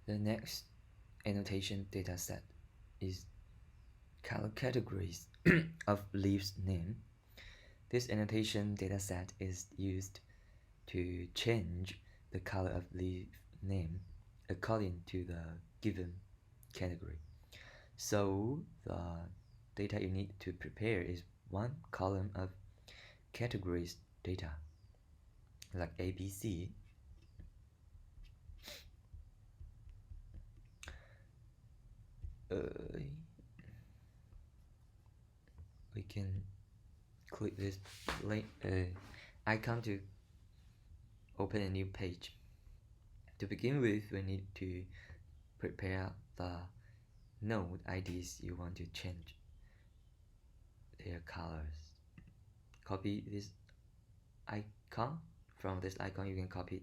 The next annotation dataset is color categories of leaves name. This annotation dataset is used to change the color of leaf name according to the given category. So the data you need to prepare is one column of categories data, like ABC. We can click this icon to open a new page. To begin with, we need to prepare the node IDs you want to change their colors. Copy this icon. From this icon, you can copy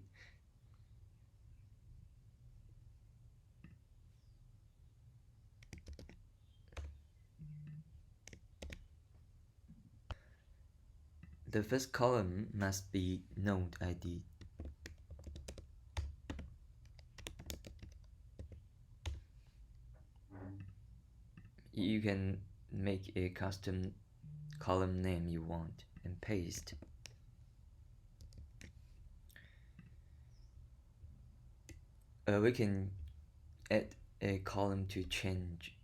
the first column must be node ID. You can make a custom column name you want and paste. We can add a column to change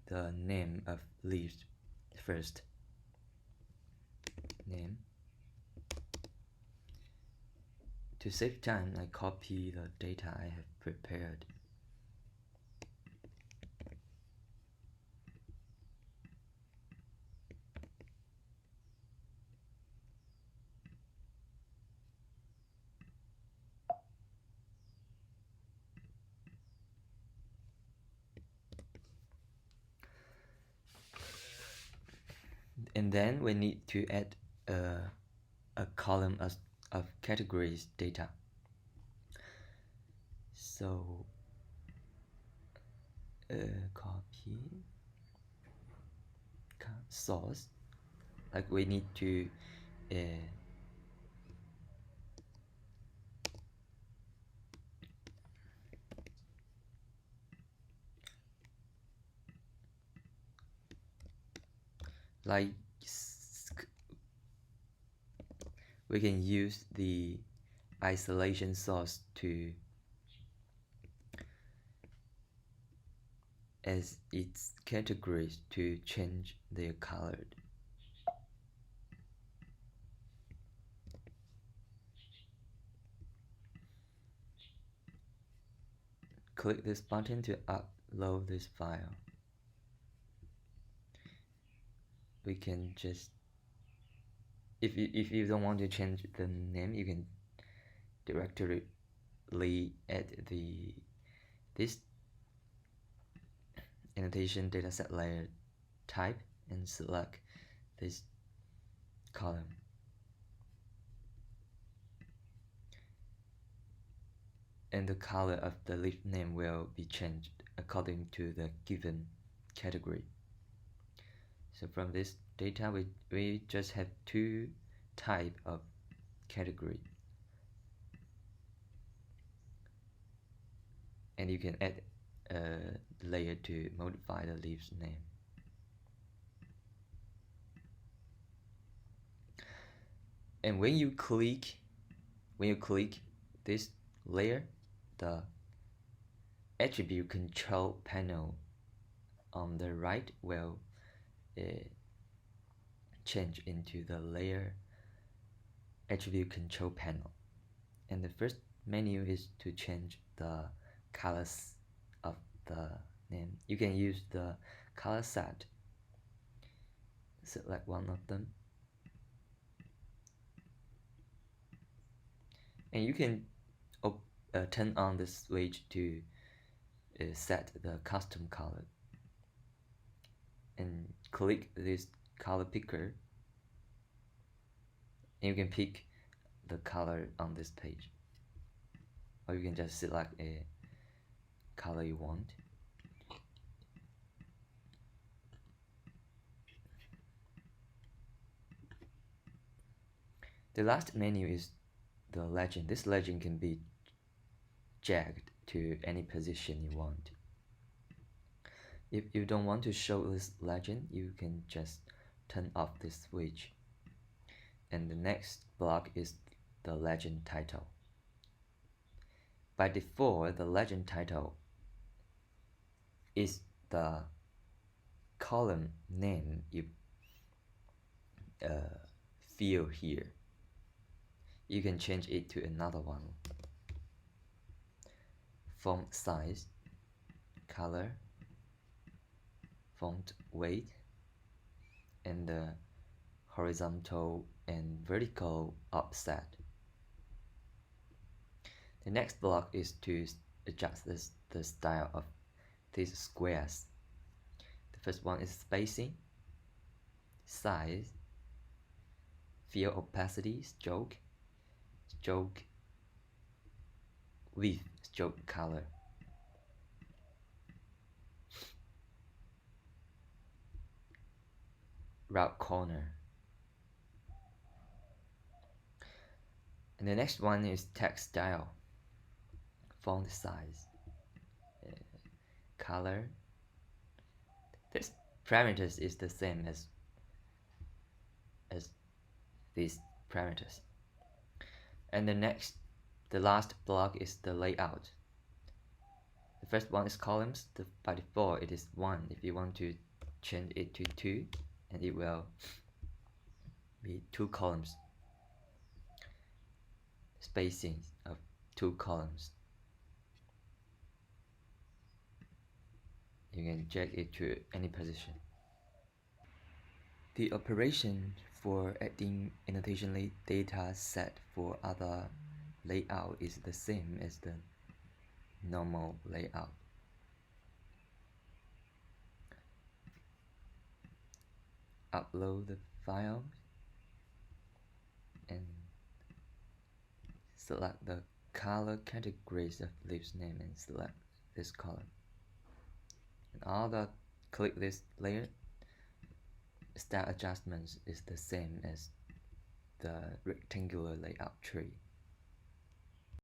the name of leaves first. Name. To save time, I copy the data I have prepared. And then we need to add a column of categories data. So copy source, like we need to like we can use the isolation source to as its categories to change their color. Click this button to upload this file. We can just, if you don't want to change the name, you can directly add this annotation dataset layer type and select this column. And the color of the leaf name will be changed according to the given category. So from this data, we just have two types of category. And you can add a layer to modify the leaf's name. And when you click this layer, the attribute control panel on the right will change into the layer attribute control panel. And the first menu is to change the colors of the name. You can use the color set. Select one of them. And you can turn on the switch to set the custom color. And click this color picker. And you can pick the color on this page. Or you can just select a color you want. The last menu is the legend. This legend can be jagged to any position you want. If you don't want to show this legend, you can just turn off this switch. And the next block is the legend title. By default, the legend title is the column name you fill here. You can change it to another one. Font size, color, font weight, and the horizontal and vertical offset. The next block is to adjust the style of these squares. The first one is spacing, size, fill opacity, stroke width, stroke color. Route corner. And the next one is text style, font size, color. This parameters is the same as these parameters. And the last block is the layout. The first one is columns. By default it is 1. If you want to change it to 2, and it will be 2 columns. Spacing of 2 columns. You can check it to any position. The operation for adding annotation data set for other layout is the same as the normal layout. Upload the file and select the color categories of leaves name and select this color. And click this layer. Style adjustments is the same as the rectangular layout tree.